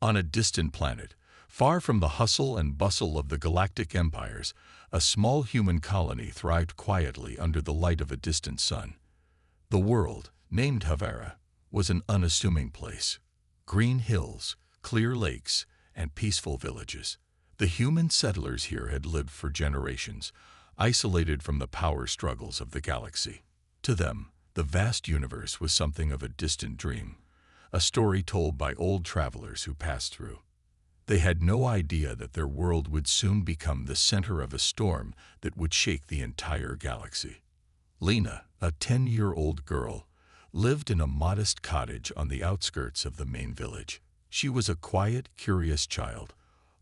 On a distant planet, far from the hustle and bustle of the galactic empires, a small human colony thrived quietly under the light of a distant sun. The world, named Havara, was an unassuming place. Green hills, clear lakes, and peaceful villages. The human settlers here had lived for generations, isolated from the power struggles of the galaxy. To them, the vast universe was something of a distant dream, a story told by old travelers who passed through. They had no idea that their world would soon become the center of a storm that would shake the entire galaxy. Lena, a 10-year-old girl, lived in a modest cottage on the outskirts of the main village. She was a quiet, curious child,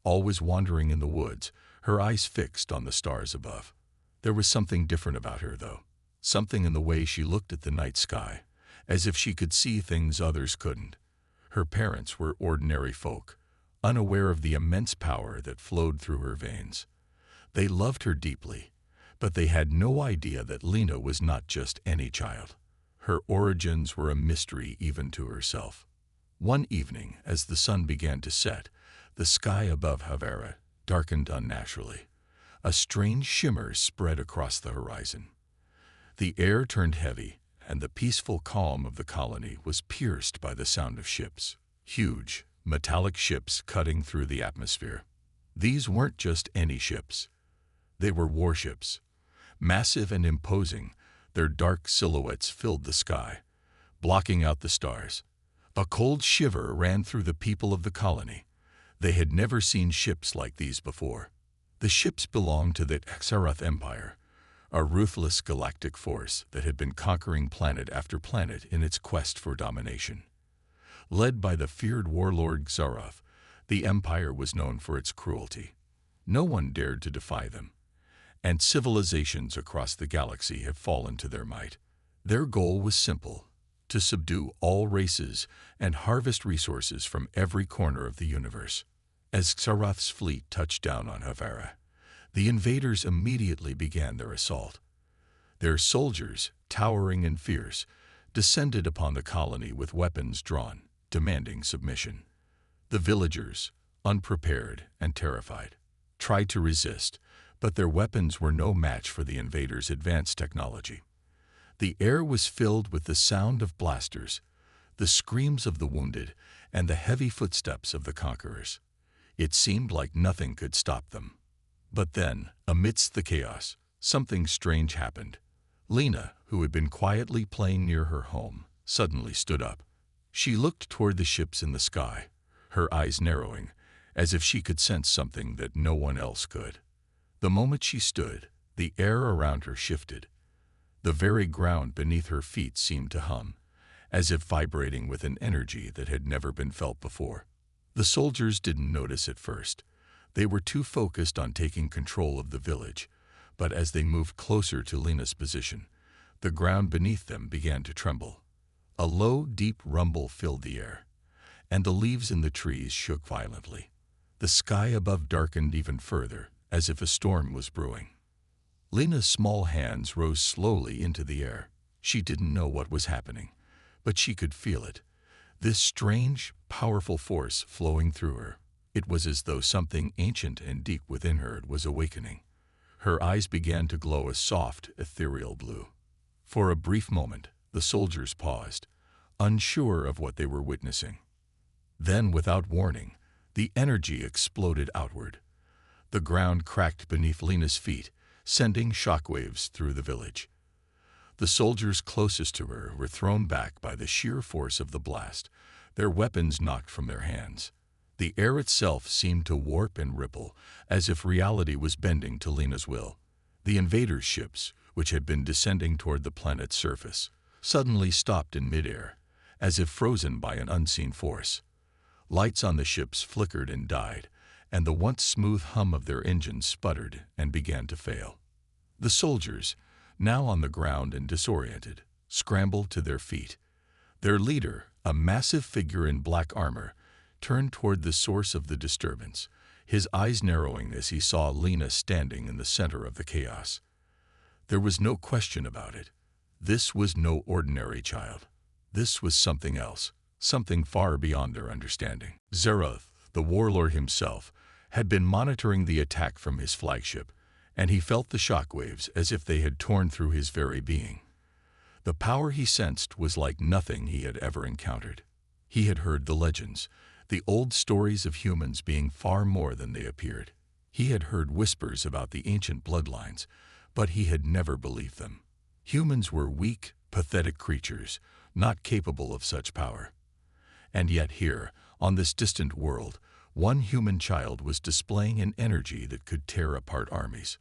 always wandering in the woods, her eyes fixed on the stars above. There was something different about her, though. Something in the way she looked at the night sky, as if she could see things others couldn't. Her parents were ordinary folk, unaware of the immense power that flowed through her veins. They loved her deeply, but they had no idea that Lena was not just any child. Her origins were a mystery even to herself. One evening, as the sun began to set, the sky above Havara darkened unnaturally. A strange shimmer spread across the horizon. The air turned heavy, and the peaceful calm of the colony was pierced by the sound of ships. Huge, metallic ships cutting through the atmosphere. These weren't just any ships. They were warships. Massive and imposing, their dark silhouettes filled the sky, blocking out the stars. A cold shiver ran through the people of the colony. They had never seen ships like these before. The ships belonged to the Xarath Empire, a ruthless galactic force that had been conquering planet after planet in its quest for domination. Led by the feared warlord Xarath, the empire was known for its cruelty. No one dared to defy them, and civilizations across the galaxy have fallen to their might. Their goal was simple: to subdue all races and harvest resources from every corner of the universe. As Xarath's fleet touched down on Havara, the invaders immediately began their assault. Their soldiers, towering and fierce, descended upon the colony with weapons drawn, demanding submission. The villagers, unprepared and terrified, tried to resist, but their weapons were no match for the invaders' advanced technology. The air was filled with the sound of blasters, the screams of the wounded, and the heavy footsteps of the conquerors. It seemed like nothing could stop them. But then, amidst the chaos, something strange happened. Lena, who had been quietly playing near her home, suddenly stood up. She looked toward the ships in the sky, her eyes narrowing, as if she could sense something that no one else could. The moment she stood, the air around her shifted. The very ground beneath her feet seemed to hum, as if vibrating with an energy that had never been felt before. The soldiers didn't notice at first. They were too focused on taking control of the village, but as they moved closer to Lena's position, the ground beneath them began to tremble. A low, deep rumble filled the air, and the leaves in the trees shook violently. The sky above darkened even further, as if a storm was brewing. Lena's small hands rose slowly into the air. She didn't know what was happening, but she could feel it. This strange, powerful force flowing through her. It was as though something ancient and deep within her was awakening. Her eyes began to glow a soft, ethereal blue. For a brief moment, the soldiers paused, unsure of what they were witnessing. Then, without warning, the energy exploded outward. The ground cracked beneath Lena's feet, sending shockwaves through the village. The soldiers closest to her were thrown back by the sheer force of the blast, their weapons knocked from their hands. The air itself seemed to warp and ripple, as if reality was bending to Lena's will. The invaders' ships, which had been descending toward the planet's surface, suddenly stopped in midair, as if frozen by an unseen force. Lights on the ships flickered and died, and the once smooth hum of their engines sputtered and began to fail. The soldiers, now on the ground and disoriented, scrambled to their feet. Their leader, a massive figure in black armor, turned toward the source of the disturbance, his eyes narrowing as he saw Lena standing in the center of the chaos. There was no question about it. This was no ordinary child. This was something else, something far beyond their understanding. Xarath, The warlord himself had been monitoring the attack from his flagship, and he felt the shockwaves as if they had torn through his very being. The power he sensed was like nothing he had ever encountered. He had heard the legends, the old stories of humans being far more than they appeared. He had heard whispers about the ancient bloodlines, but he had never believed them. Humans were weak, pathetic creatures, not capable of such power. And yet here, on this distant world, one human child was displaying an energy that could tear apart armies.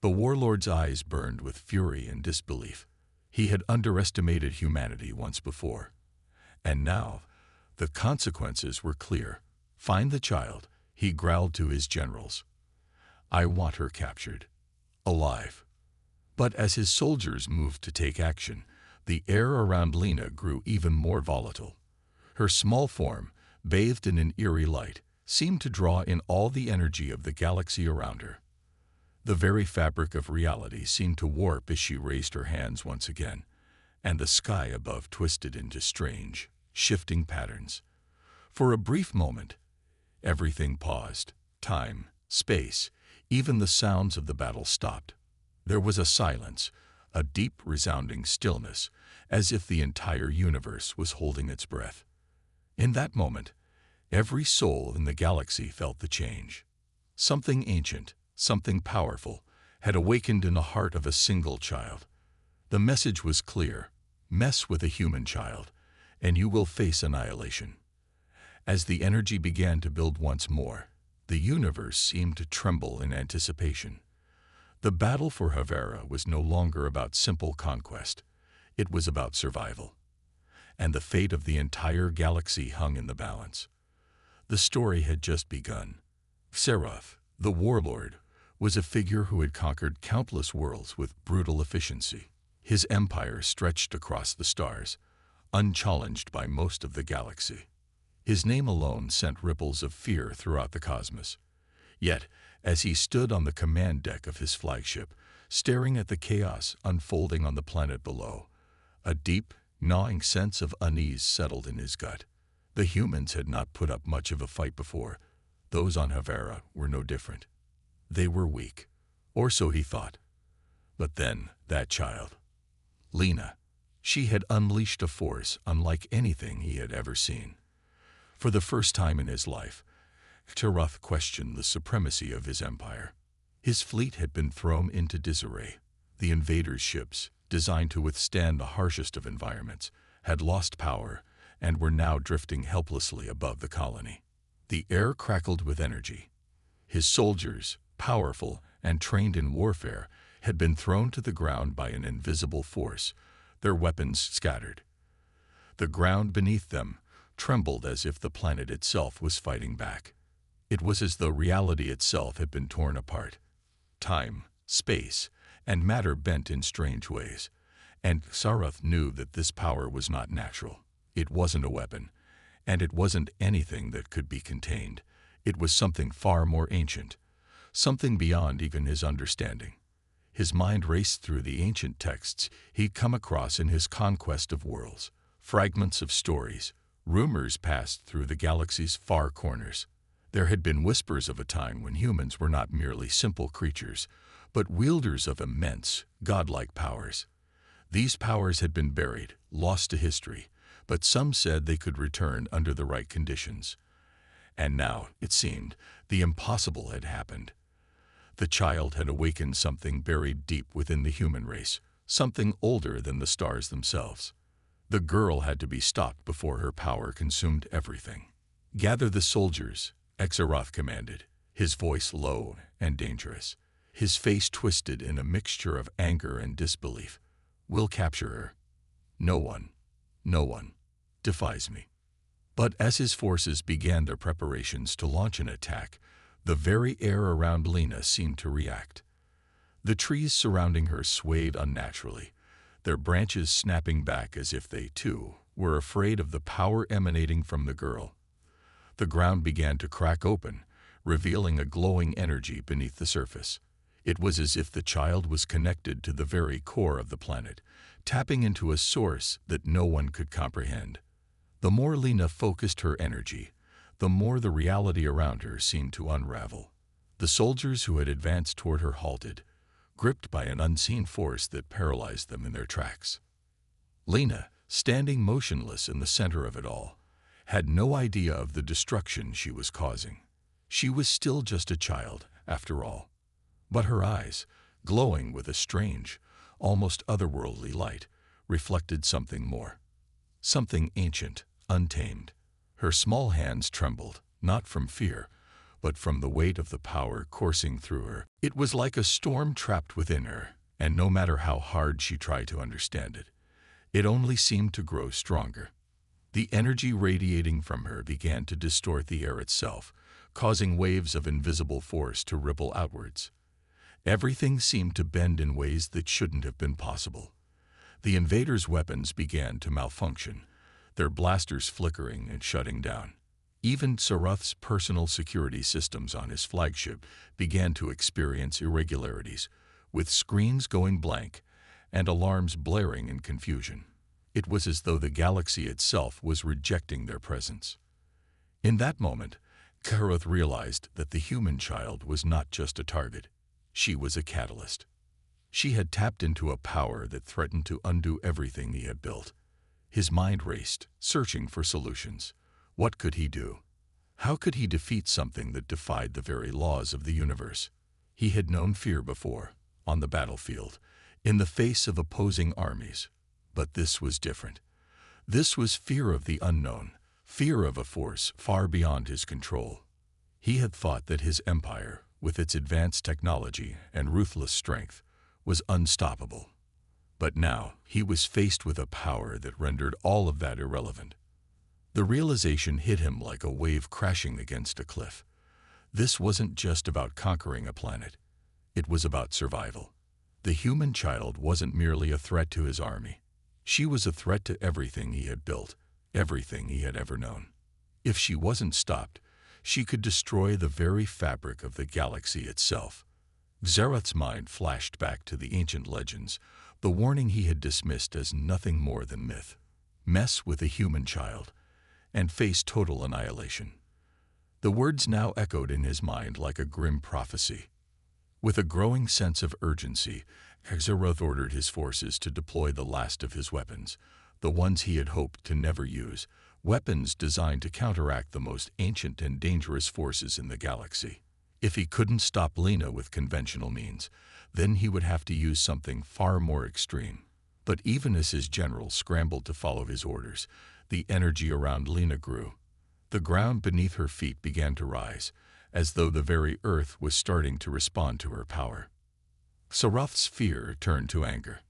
The warlord's eyes burned with fury and disbelief. He had underestimated humanity once before. And now, the consequences were clear. "Find the child," he growled to his generals. "I want her captured. Alive." But as his soldiers moved to take action, the air around Lena grew even more volatile. Her small form, bathed in an eerie light, seemed to draw in all the energy of the galaxy around her. The very fabric of reality seemed to warp as she raised her hands once again, and the sky above twisted into strange, shifting patterns. For a brief moment, everything paused. Time, space, even the sounds of the battle stopped. There was a silence, a deep, resounding stillness, as if the entire universe was holding its breath. In that moment, every soul in the galaxy felt the change. Something ancient, something powerful, had awakened in the heart of a single child. The message was clear: mess with a human child, and you will face annihilation. As the energy began to build once more, the universe seemed to tremble in anticipation. The battle for Havera was no longer about simple conquest. It was about survival. And the fate of the entire galaxy hung in the balance. The story had just begun. Seroth, the warlord, was a figure who had conquered countless worlds with brutal efficiency. His empire stretched across the stars, unchallenged by most of the galaxy. His name alone sent ripples of fear throughout the cosmos. Yet, as he stood on the command deck of his flagship, staring at the chaos unfolding on the planet below, a deep, gnawing sense of unease settled in his gut. The humans had not put up much of a fight before. Those on Havera were no different. They were weak, or so he thought. But then, that child, Lena, she had unleashed a force unlike anything he had ever seen. For the first time in his life, Seroth questioned the supremacy of his empire. His fleet had been thrown into disarray. The invaders' ships, designed to withstand the harshest of environments, had lost power and were now drifting helplessly above the colony. The air crackled with energy. His soldiers, powerful and trained in warfare, had been thrown to the ground by an invisible force, their weapons scattered. The ground beneath them trembled as if the planet itself was fighting back. It was as though reality itself had been torn apart. Time, space, and matter bent in strange ways, and Seroth knew that this power was not natural. It wasn't a weapon, and it wasn't anything that could be contained. It was something far more ancient, something beyond even his understanding. His mind raced through the ancient texts he'd come across in his conquest of worlds. Fragments of stories, rumors passed through the galaxy's far corners. There had been whispers of a time when humans were not merely simple creatures, but wielders of immense, godlike powers. These powers had been buried, lost to history, but some said they could return under the right conditions. And now, it seemed, the impossible had happened. The child had awakened something buried deep within the human race, something older than the stars themselves. The girl had to be stopped before her power consumed everything. "Gather the soldiers," Seroth commanded, his voice low and dangerous. His face twisted in a mixture of anger and disbelief. "We'll capture her. No one defies me." But as his forces began their preparations to launch an attack, the very air around Lena seemed to react. The trees surrounding her swayed unnaturally, their branches snapping back as if they, too, were afraid of the power emanating from the girl. The ground began to crack open, revealing a glowing energy beneath the surface. It was as if the child was connected to the very core of the planet, tapping into a source that no one could comprehend. The more Lena focused her energy, the more the reality around her seemed to unravel. The soldiers who had advanced toward her halted, gripped by an unseen force that paralyzed them in their tracks. Lena, standing motionless in the center of it all, had no idea of the destruction she was causing. She was still just a child, after all. But her eyes, glowing with a strange, almost otherworldly light, reflected something more. Something ancient, untamed. Her small hands trembled, not from fear, but from the weight of the power coursing through her. It was like a storm trapped within her, and no matter how hard she tried to understand it, it only seemed to grow stronger. The energy radiating from her began to distort the air itself, causing waves of invisible force to ripple outwards. Everything seemed to bend in ways that shouldn't have been possible. The invaders' weapons began to malfunction, their blasters flickering and shutting down. Even Saruth's personal security systems on his flagship began to experience irregularities, with screens going blank and alarms blaring in confusion. It was as though the galaxy itself was rejecting their presence. In that moment, Saruth realized that the human child was not just a target. She was a catalyst. She had tapped into a power that threatened to undo everything he had built. His mind raced, searching for solutions. What could he do? How could he defeat something that defied the very laws of the universe? He had known fear before, on the battlefield, in the face of opposing armies. But this was different. This was fear of the unknown, fear of a force far beyond his control. He had thought that his empire, with its advanced technology and ruthless strength, was unstoppable. But now he was faced with a power that rendered all of that irrelevant. The realization hit him like a wave crashing against a cliff. This wasn't just about conquering a planet. It was about survival. The human child wasn't merely a threat to his army. She was a threat to everything he had built, everything he had ever known. If she wasn't stopped, she could destroy the very fabric of the galaxy itself. Saruth's mind flashed back to the ancient legends, the warning he had dismissed as nothing more than myth. Mess with a human child, and face total annihilation. The words now echoed in his mind like a grim prophecy. With a growing sense of urgency, Saruth ordered his forces to deploy the last of his weapons, the ones he had hoped to never use, weapons designed to counteract the most ancient and dangerous forces in the galaxy. If he couldn't stop Lena with conventional means, then he would have to use something far more extreme. But even as his generals scrambled to follow his orders, the energy around Lena grew. The ground beneath her feet began to rise, as though the very earth was starting to respond to her power. Saruth's fear turned to anger.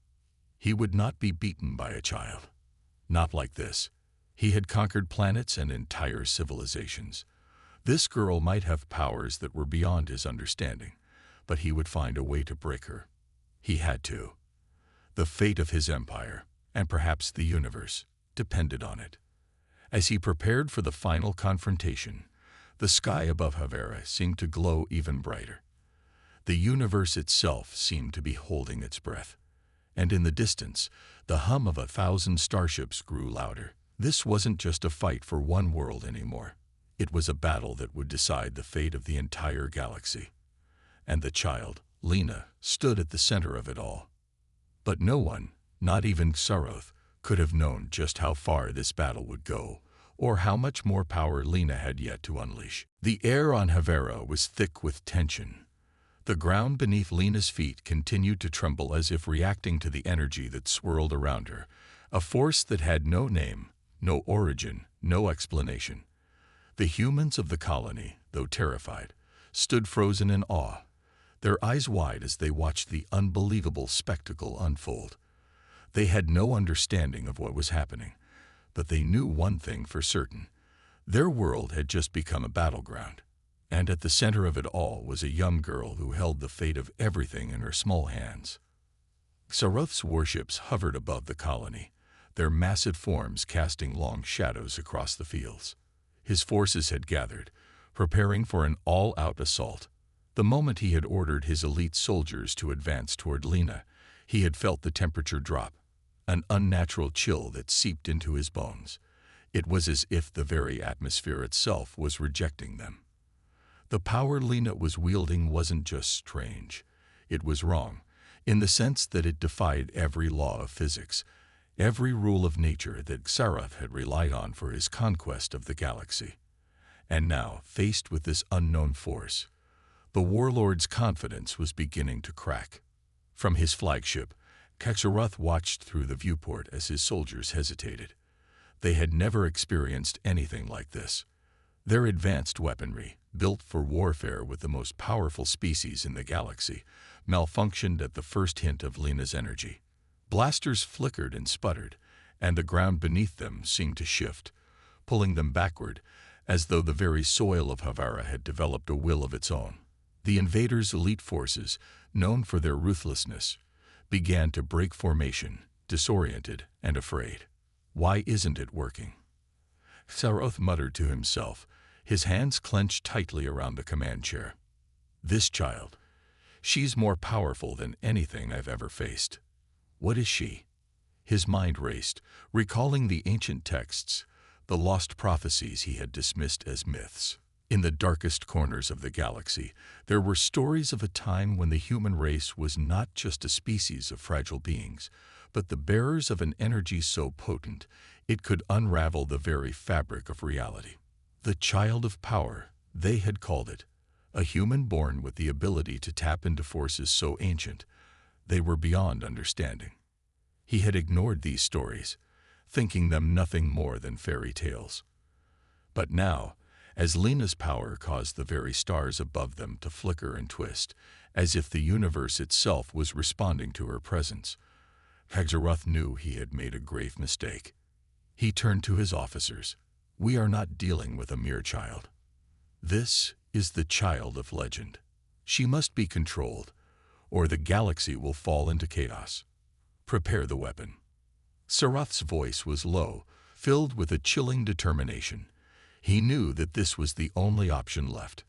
He would not be beaten by a child. Not like this. He had conquered planets and entire civilizations. This girl might have powers that were beyond his understanding, but he would find a way to break her. He had to. The fate of his empire, and perhaps the universe, depended on it. As he prepared for the final confrontation, the sky above Havera seemed to glow even brighter. The universe itself seemed to be holding its breath, and in the distance, the hum of 1,000 starships grew louder. This wasn't just a fight for one world anymore. It was a battle that would decide the fate of the entire galaxy. And the child, Lena, stood at the center of it all. But no one, not even Saruth, could have known just how far this battle would go, or how much more power Lena had yet to unleash. The air on Havera was thick with tension. The ground beneath Lena's feet continued to tremble as if reacting to the energy that swirled around her, a force that had no name, no origin, no explanation. The humans of the colony, though terrified, stood frozen in awe, their eyes wide as they watched the unbelievable spectacle unfold. They had no understanding of what was happening, but they knew one thing for certain. Their world had just become a battleground, and at the center of it all was a young girl who held the fate of everything in her small hands. Saruth's warships hovered above the colony, their massive forms casting long shadows across the fields. His forces had gathered, preparing for an all-out assault. The moment he had ordered his elite soldiers to advance toward Lena, he had felt the temperature drop, an unnatural chill that seeped into his bones. It was as if the very atmosphere itself was rejecting them. The power Lena was wielding wasn't just strange. It was wrong, in the sense that it defied every law of physics, every rule of nature that Xarath had relied on for his conquest of the galaxy. And now, faced with this unknown force, the warlord's confidence was beginning to crack. From his flagship, Xarath watched through the viewport as his soldiers hesitated. They had never experienced anything like this. Their advanced weaponry, built for warfare with the most powerful species in the galaxy, malfunctioned at the first hint of Lena's energy. Blasters flickered and sputtered, and the ground beneath them seemed to shift, pulling them backward, as though the very soil of Havara had developed a will of its own. The invaders' elite forces, known for their ruthlessness, began to break formation, disoriented and afraid. Why isn't it working? Xarath muttered to himself, his hands clenched tightly around the command chair. This child, she's more powerful than anything I've ever faced. What is she? His mind raced, recalling the ancient texts, the lost prophecies he had dismissed as myths. In the darkest corners of the galaxy, there were stories of a time when the human race was not just a species of fragile beings, but the bearers of an energy so potent it could unravel the very fabric of reality. The child of power, they had called it, a human born with the ability to tap into forces so ancient they were beyond understanding. He had ignored these stories, thinking them nothing more than fairy tales. But now, as Lena's power caused the very stars above them to flicker and twist, as if the universe itself was responding to her presence, Xarath knew he had made a grave mistake. He turned to his officers. We are not dealing with a mere child. This is the child of legend. She must be controlled, or the galaxy will fall into chaos. Prepare the weapon. Xarath's voice was low, filled with a chilling determination. He knew that this was the only option left.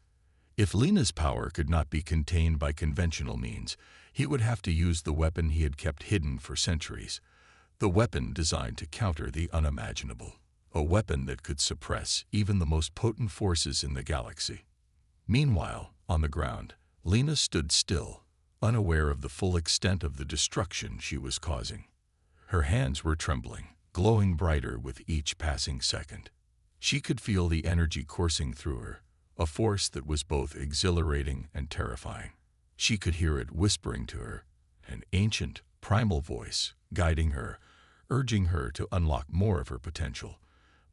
If Lena's power could not be contained by conventional means, he would have to use the weapon he had kept hidden for centuries, the weapon designed to counter the unimaginable, a weapon that could suppress even the most potent forces in the galaxy. Meanwhile, on the ground, Lena stood still, unaware of the full extent of the destruction she was causing. Her hands were trembling, glowing brighter with each passing second. She could feel the energy coursing through her, a force that was both exhilarating and terrifying. She could hear it whispering to her, an ancient, primal voice, guiding her, urging her to unlock more of her potential.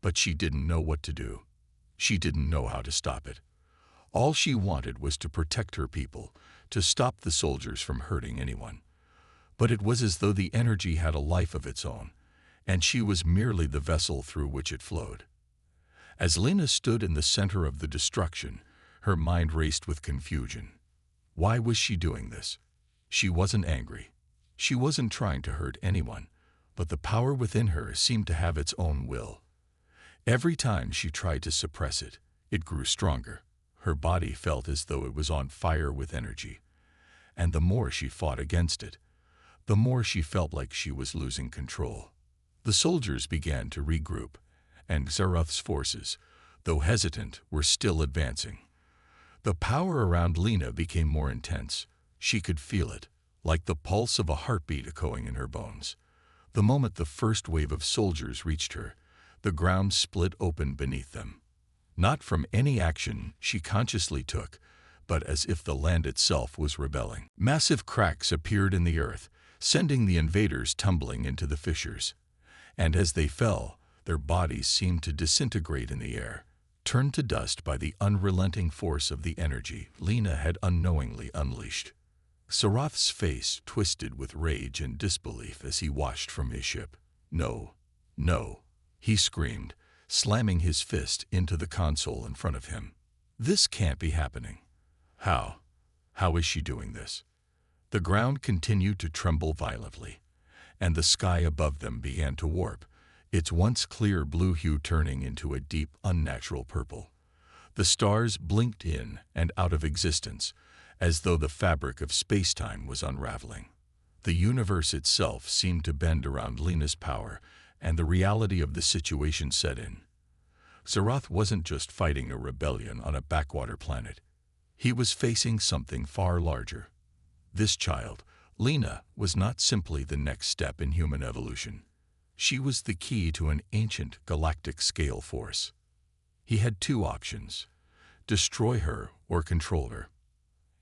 But she didn't know what to do. She didn't know how to stop it. All she wanted was to protect her people, to stop the soldiers from hurting anyone. But it was as though the energy had a life of its own, and she was merely the vessel through which it flowed. As Lena stood in the center of the destruction, her mind raced with confusion. Why was she doing this? She wasn't angry. She wasn't trying to hurt anyone, but the power within her seemed to have its own will. Every time she tried to suppress it, it grew stronger. Her body felt as though it was on fire with energy. And the more she fought against it, the more she felt like she was losing control. The soldiers began to regroup, and Xarath's forces, though hesitant, were still advancing. The power around Lena became more intense. She could feel it, like the pulse of a heartbeat echoing in her bones. The moment the first wave of soldiers reached her, the ground split open beneath them. Not from any action she consciously took, but as if the land itself was rebelling. Massive cracks appeared in the earth, sending the invaders tumbling into the fissures. And as they fell, their bodies seemed to disintegrate in the air, turned to dust by the unrelenting force of the energy Lena had unknowingly unleashed. Xarath's face twisted with rage and disbelief as he watched from his ship. No, no, he screamed, slamming his fist into the console in front of him. This can't be happening. How? How is she doing this? The ground continued to tremble violently, and the sky above them began to warp, its once clear blue hue turning into a deep, unnatural purple. The stars blinked in and out of existence, as though the fabric of space-time was unraveling. The universe itself seemed to bend around Lena's power, and the reality of the situation set in. Xerath wasn't just fighting a rebellion on a backwater planet. He was facing something far larger. This child, Lena, was not simply the next step in human evolution. She was the key to an ancient galactic-scale force. He had two options: destroy her or control her.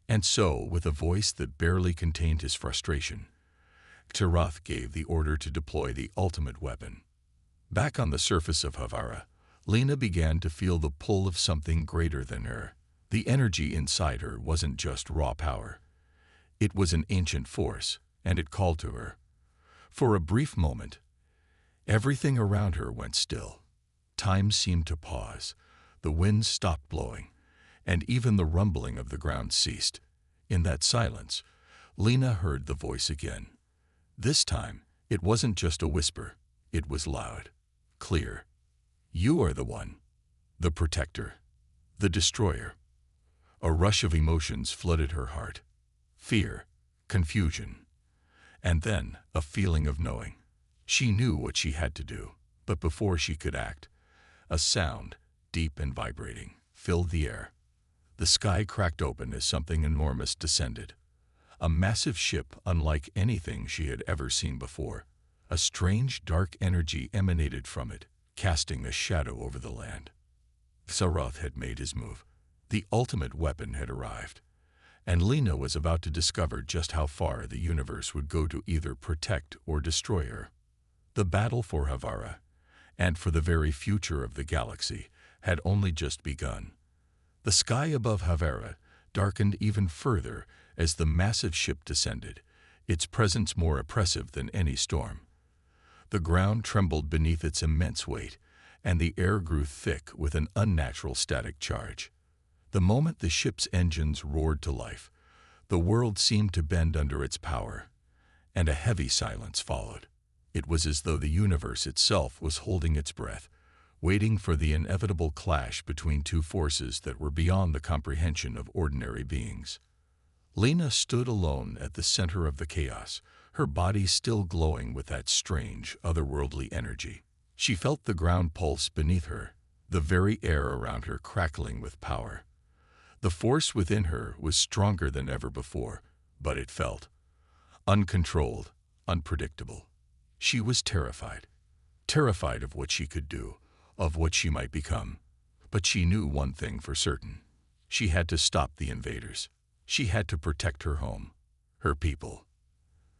And so, with a voice that barely contained his frustration, Xerath gave the order to deploy the ultimate weapon. Back on the surface of Havara, Lena began to feel the pull of something greater than her. The energy inside her wasn't just raw power. It was an ancient force, and it called to her. For a brief moment, everything around her went still. Time seemed to pause. The wind stopped blowing, and even the rumbling of the ground ceased. In that silence, Lena heard the voice again. This time, it wasn't just a whisper. It was loud, clear. You are the one. The protector. The destroyer. A rush of emotions flooded her heart. Fear, confusion, and then a feeling of knowing. She knew what she had to do, but before she could act, a sound, deep and vibrating, filled the air. The sky cracked open as something enormous descended. A massive ship unlike anything she had ever seen before. A strange, dark energy emanated from it, casting a shadow over the land. Xerath had made his move. The ultimate weapon had arrived, and Lena was about to discover just how far the universe would go to either protect or destroy her. The battle for Havara, and for the very future of the galaxy, had only just begun. The sky above Havara darkened even further as the massive ship descended, its presence more oppressive than any storm. The ground trembled beneath its immense weight, and the air grew thick with an unnatural static charge. The moment the ship's engines roared to life, the world seemed to bend under its power, and a heavy silence followed. It was as though the universe itself was holding its breath, waiting for the inevitable clash between two forces that were beyond the comprehension of ordinary beings. Lena stood alone at the center of the chaos, her body still glowing with that strange, otherworldly energy. She felt the ground pulse beneath her, the very air around her crackling with power. The force within her was stronger than ever before, but it felt uncontrolled, unpredictable. She was terrified of what she could do, of what she might become. But she knew one thing for certain. She had to stop the invaders. She had to protect her home, her people.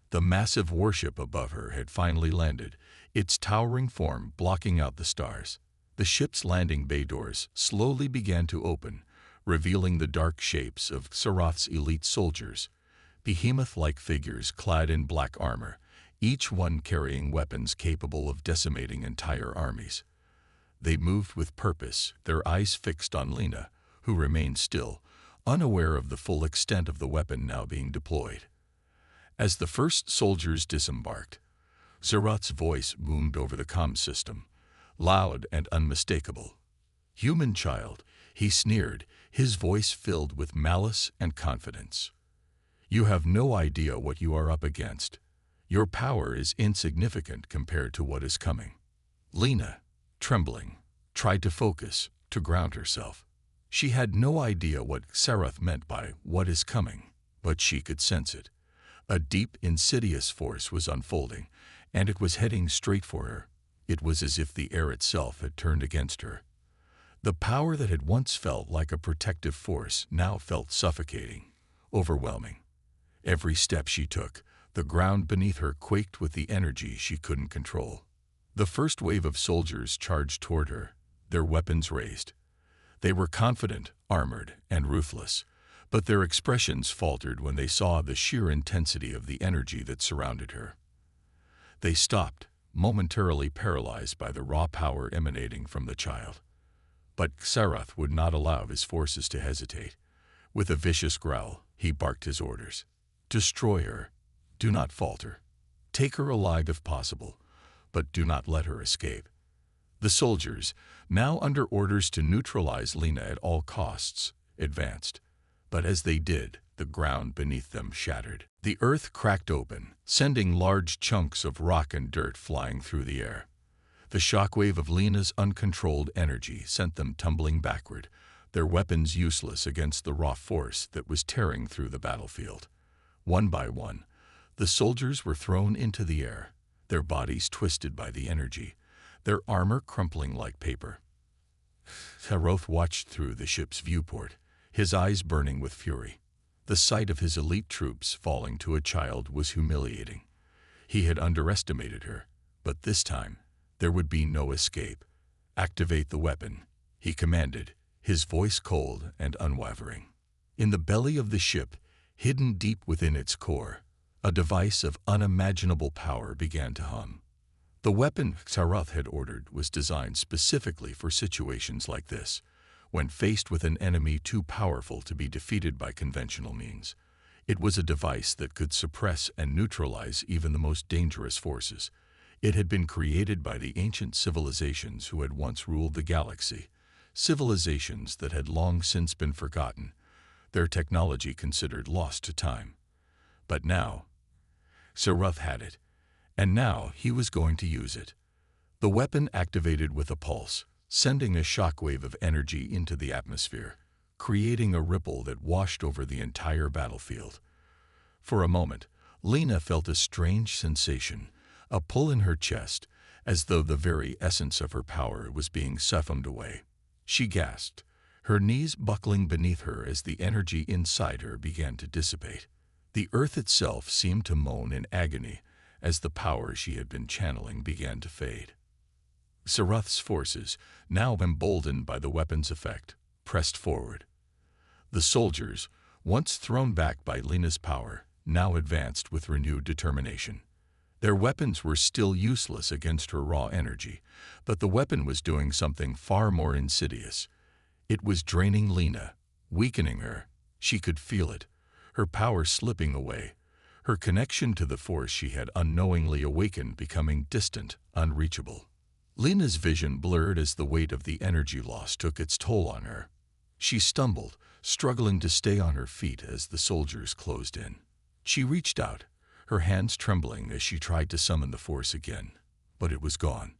The massive warship above her had finally landed, its towering form blocking out the stars. The ship's landing bay doors slowly began to open, revealing the dark shapes of Xerath's elite soldiers, behemoth-like figures clad in black armor, each one carrying weapons capable of decimating entire armies. They moved with purpose, their eyes fixed on Lena, who remained still, unaware of the full extent of the weapon now being deployed. As the first soldiers disembarked, Xerath's voice boomed over the comm system, loud and unmistakable. "Human child," he sneered, his voice filled with malice and confidence. "You have no idea what you are up against. Your power is insignificant compared to what is coming." Lena, trembling, tried to focus, to ground herself. She had no idea what Xerath meant by "what is coming," but she could sense it. A deep, insidious force was unfolding, and it was heading straight for her. It was as if the air itself had turned against her. The power that had once felt like a protective force now felt suffocating, overwhelming. Every step she took, the ground beneath her quaked with the energy she couldn't control. The first wave of soldiers charged toward her, their weapons raised. They were confident, armored, and ruthless, but their expressions faltered when they saw the sheer intensity of the energy that surrounded her. They stopped, momentarily paralyzed by the raw power emanating from the child. But Xerath would not allow his forces to hesitate. With a vicious growl, he barked his orders. "Destroy her. Do not falter. Take her alive if possible, but do not let her escape." The soldiers, now under orders to neutralize Lena at all costs, advanced. But as they did, the ground beneath them shattered. The earth cracked open, sending large chunks of rock and dirt flying through the air. The shockwave of Lena's uncontrolled energy sent them tumbling backward, their weapons useless against the raw force that was tearing through the battlefield. One by one, the soldiers were thrown into the air, their bodies twisted by the energy, their armor crumpling like paper. Saroth watched through the ship's viewport, his eyes burning with fury. The sight of his elite troops falling to a child was humiliating. He had underestimated her, but this time, there would be no escape. "Activate the weapon," he commanded, his voice cold and unwavering. In the belly of the ship, hidden deep within its core, a device of unimaginable power began to hum. The weapon Saroth had ordered was designed specifically for situations like this, when faced with an enemy too powerful to be defeated by conventional means. It was a device that could suppress and neutralize even the most dangerous forces. It had been created by the ancient civilizations who had once ruled the galaxy, civilizations that had long since been forgotten, their technology considered lost to time. But now, Saroth had it, and now he was going to use it. The weapon activated with a pulse, sending a shockwave of energy into the atmosphere, creating a ripple that washed over the entire battlefield. For a moment, Lena felt a strange sensation, a pull in her chest, as though the very essence of her power was being siphoned away. She gasped, her knees buckling beneath her as the energy inside her began to dissipate. The earth itself seemed to moan in agony as the power she had been channeling began to fade. Saroth's forces, now emboldened by the weapon's effect, pressed forward. The soldiers, once thrown back by Lena's power, now advanced with renewed determination. Their weapons were still useless against her raw energy, but the weapon was doing something far more insidious. It was draining Lena, weakening her. She could feel it, her power slipping away, her connection to the force she had unknowingly awakened becoming distant, unreachable. Lena's vision blurred as the weight of the energy loss took its toll on her. She stumbled, struggling to stay on her feet as the soldiers closed in. She reached out, her hands trembling as she tried to summon the force again, but it was gone.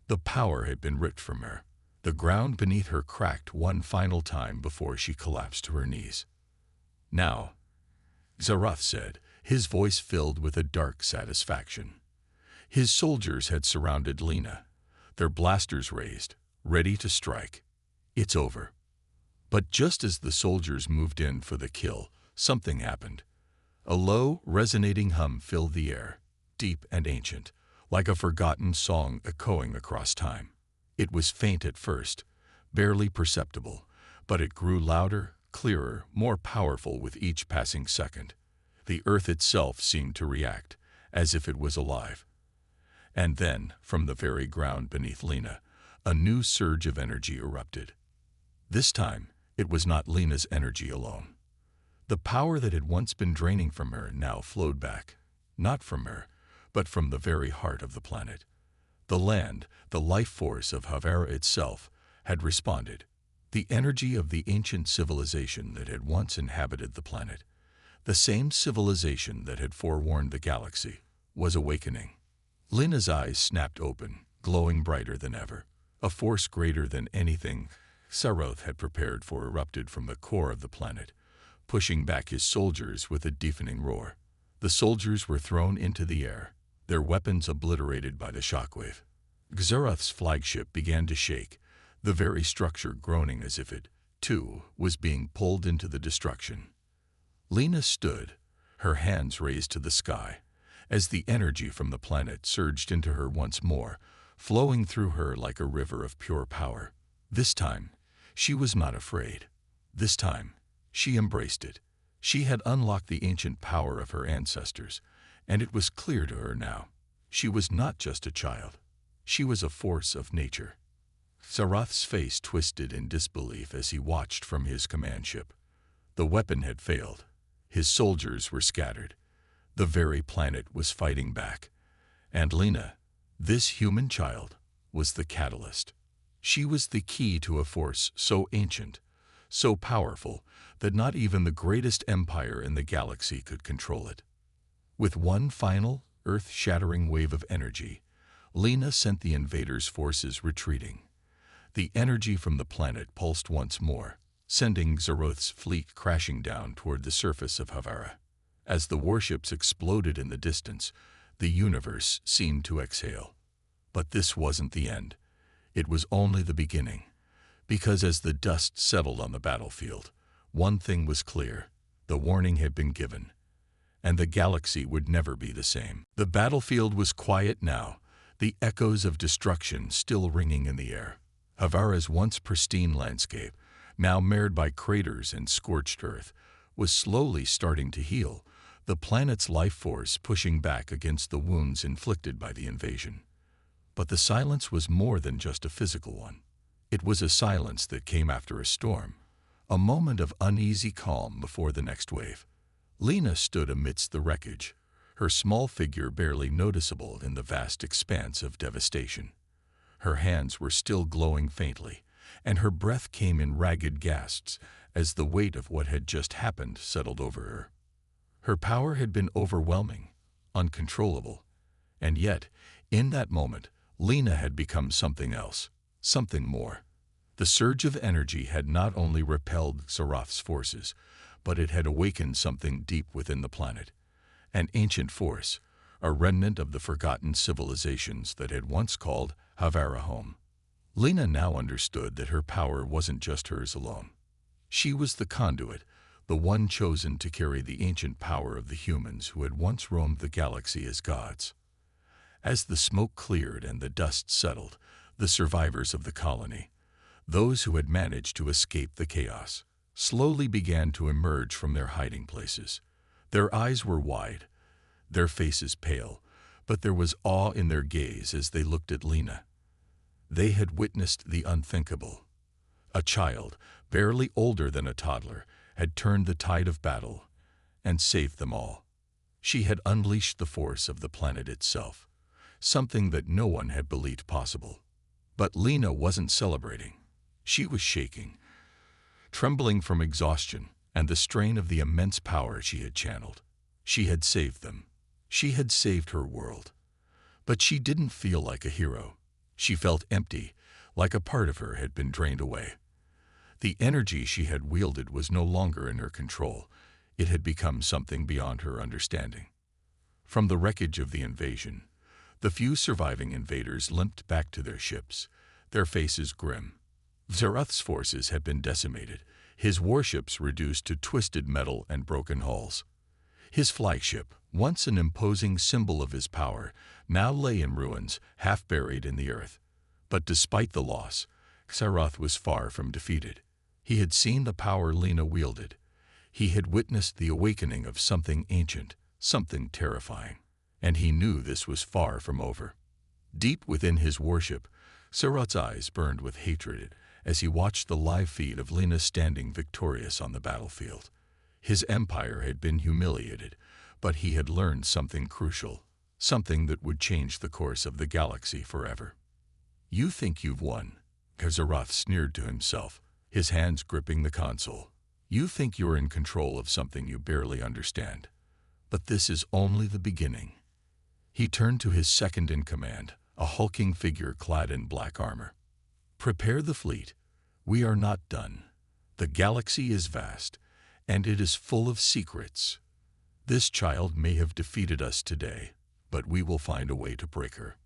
The power had been ripped from her. The ground beneath her cracked one final time before she collapsed to her knees. "Now," Saroth said, his voice filled with a dark satisfaction. His soldiers had surrounded Lena, their blasters raised, ready to strike. "It's over." But just as the soldiers moved in for the kill, something happened. A low, resonating hum filled the air, deep and ancient, like a forgotten song echoing across time. It was faint at first, barely perceptible, but it grew louder, clearer, more powerful with each passing second. The earth itself seemed to react, as if it was alive. And then, from the very ground beneath Lena, a new surge of energy erupted. This time, it was not Lena's energy alone. The power that had once been draining from her now flowed back, not from her, but from the very heart of the planet. The land, the life force of Havera itself, had responded. The energy of the ancient civilization that had once inhabited the planet, the same civilization that had forewarned the galaxy, was awakening. Lena's eyes snapped open, glowing brighter than ever. A force greater than anything Saroth had prepared for erupted from the core of the planet, pushing back his soldiers with a deafening roar. The soldiers were thrown into the air, their weapons obliterated by the shockwave. Xerath's flagship began to shake, the very structure groaning as if it, too, was being pulled into the destruction. Lena stood, her hands raised to the sky, as the energy from the planet surged into her once more, flowing through her like a river of pure power. This time, she was not afraid. This time, she embraced it. She had unlocked the ancient power of her ancestors, and it was clear to her now. She was not just a child. She was a force of nature. Saroth's face twisted in disbelief as he watched from his command ship. The weapon had failed. His soldiers were scattered. The very planet was fighting back. And Lena, this human child, was the catalyst. She was the key to a force so ancient, so powerful, that not even the greatest empire in the galaxy could control it. With one final, earth-shattering wave of energy, Lena sent the invaders' forces retreating. The energy from the planet pulsed once more, sending Xaroth's fleet crashing down toward the surface of Havara. As the warships exploded in the distance, the universe seemed to exhale. But this wasn't the end. It was only the beginning. Because as the dust settled on the battlefield, one thing was clear: the warning had been given, and the galaxy would never be the same. The battlefield was quiet now, the echoes of destruction still ringing in the air. Havara's once pristine landscape, now marred by craters and scorched earth, was slowly starting to heal, the planet's life force pushing back against the wounds inflicted by the invasion. But the silence was more than just a physical one. It was a silence that came after a storm, a moment of uneasy calm before the next wave. Lena stood amidst the wreckage, her small figure barely noticeable in the vast expanse of devastation. Her hands were still glowing faintly, and her breath came in ragged gasps as the weight of what had just happened settled over her. Her power had been overwhelming, uncontrollable, and yet, in that moment, Lena had become something else, something more. The surge of energy had not only repelled Xaroth's forces, but it had awakened something deep within the planet. An ancient force, a remnant of the forgotten civilizations that had once called Havara home. Lena now understood that her power wasn't just hers alone. She was the conduit, the one chosen to carry the ancient power of the humans who had once roamed the galaxy as gods. As the smoke cleared and the dust settled, the survivors of the colony, those who had managed to escape the chaos, slowly began to emerge from their hiding places. Their eyes were wide, their faces pale, but there was awe in their gaze as they looked at Lena. They had witnessed the unthinkable. A child, barely older than a toddler, had turned the tide of battle and saved them all. She had unleashed the force of the planet itself, something that no one had believed possible. But Lena wasn't celebrating. She was shaking, trembling from exhaustion and the strain of the immense power she had channeled. She had saved them. She had saved her world. But she didn't feel like a hero. She felt empty, like a part of her had been drained away. The energy she had wielded was no longer in her control. It had become something beyond her understanding. From the wreckage of the invasion, the few surviving invaders limped back to their ships, their faces grim. Xaroth's forces had been decimated, his warships reduced to twisted metal and broken hulls. His flagship, once an imposing symbol of his power, now lay in ruins, half buried in the earth. But despite the loss, Xaroth was far from defeated. He had seen the power Lena wielded. He had witnessed the awakening of something ancient, something terrifying. And he knew this was far from over. Deep within his warship, Xaroth's eyes burned with hatred as he watched the live feed of Lena standing victorious on the battlefield. His empire had been humiliated, but he had learned something crucial, something that would change the course of the galaxy forever. "You think you've won," Xaroth sneered to himself, his hands gripping the console. "You think you're in control of something you barely understand. But this is only the beginning." He turned to his second in command, a hulking figure clad in black armor. "Prepare the fleet. We are not done. The galaxy is vast, and it is full of secrets. This child may have defeated us today, but we will find a way to break her."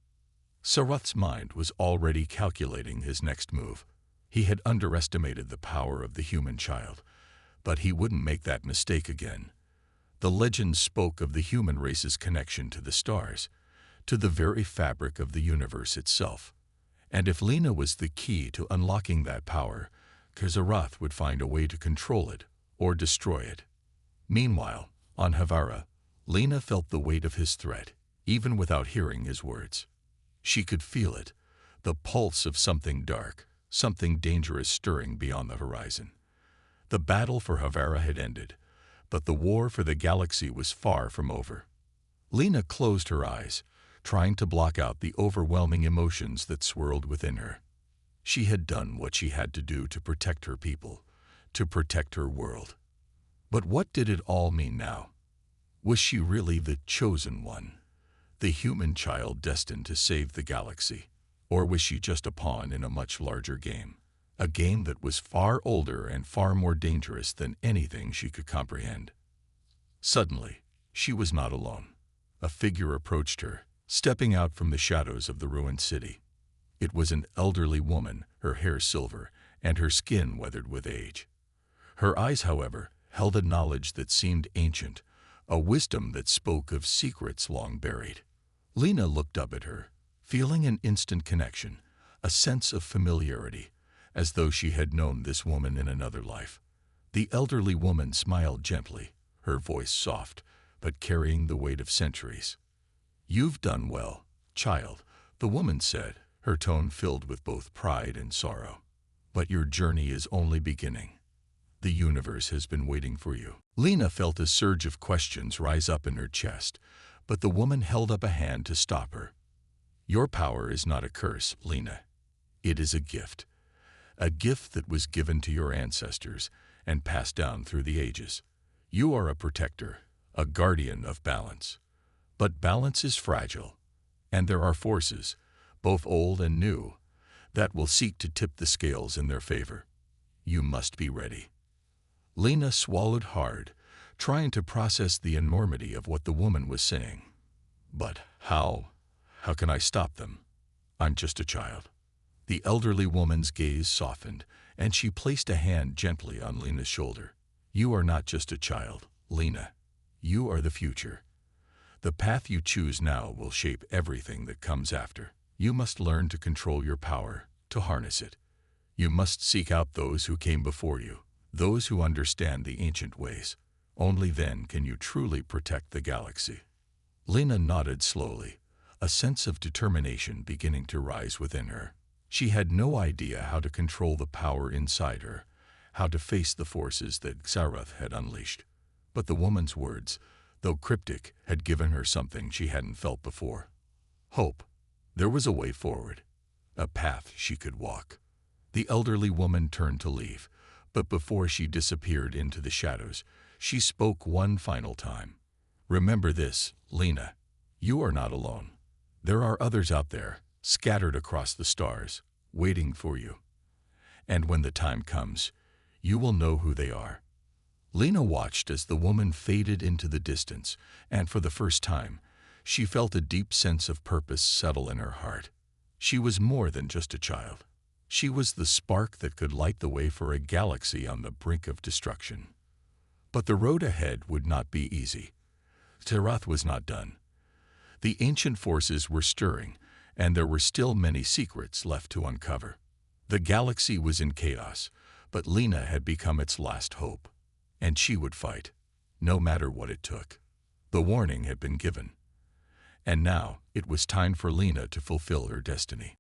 Xaroth's mind was already calculating his next move. He had underestimated the power of the human child, but he wouldn't make that mistake again. The legends spoke of the human race's connection to the stars, to the very fabric of the universe itself. And if Lena was the key to unlocking that power, Xaroth would find a way to control it or destroy it. Meanwhile, on Havara, Lena felt the weight of his threat, even without hearing his words. She could feel it, the pulse of something dark, something dangerous stirring beyond the horizon. The battle for Havara had ended, but the war for the galaxy was far from over. Lena closed her eyes, trying to block out the overwhelming emotions that swirled within her. She had done what she had to do to protect her people, to protect her world. But what did it all mean now? Was she really the chosen one? The human child destined to save the galaxy? Or was she just a pawn in a much larger game? A game that was far older and far more dangerous than anything she could comprehend. Suddenly, she was not alone. A figure approached her, stepping out from the shadows of the ruined city. It was an elderly woman, her hair silver, and her skin weathered with age. Her eyes, however, held a knowledge that seemed ancient, a wisdom that spoke of secrets long buried. Lena looked up at her, feeling an instant connection, a sense of familiarity, as though she had known this woman in another life. The elderly woman smiled gently, her voice soft, but carrying the weight of centuries. "You've done well, child," the woman said, her tone filled with both pride and sorrow. "But your journey is only beginning. The universe has been waiting for you." Lena felt a surge of questions rise up in her chest, but the woman held up a hand to stop her. "Your power is not a curse, Lena. It is a gift that was given to your ancestors and passed down through the ages. You are a protector, a guardian of balance. But balance is fragile, and there are forces, both old and new, that will seek to tip the scales in their favor. You must be ready." Lena swallowed hard, trying to process the enormity of what the woman was saying. "But how can I stop them? I'm just a child." The elderly woman's gaze softened, and she placed a hand gently on Lena's shoulder. "You are not just a child, Lena. You are the future. The path you choose now will shape everything that comes after. You must learn to control your power, to harness it. You must seek out those who came before you, those who understand the ancient ways. Only then can you truly protect the galaxy." Lena nodded slowly, a sense of determination beginning to rise within her. She had no idea how to control the power inside her, how to face the forces that Xarath had unleashed. But the woman's words, though cryptic, had given her something she hadn't felt before. Hope. There was a way forward, a path she could walk. The elderly woman turned to leave, but before she disappeared into the shadows, she spoke one final time. "Remember this, Lena. You are not alone. There are others out there, scattered across the stars, waiting for you. And when the time comes, you will know who they are." Lena watched as the woman faded into the distance, and for the first time, she felt a deep sense of purpose settle in her heart. She was more than just a child. She was the spark that could light the way for a galaxy on the brink of destruction. But the road ahead would not be easy. Xarath was not done. The ancient forces were stirring, and there were still many secrets left to uncover. The galaxy was in chaos, but Lena had become its last hope. And she would fight, no matter what it took. The warning had been given. And now it was time for Lena to fulfill her destiny.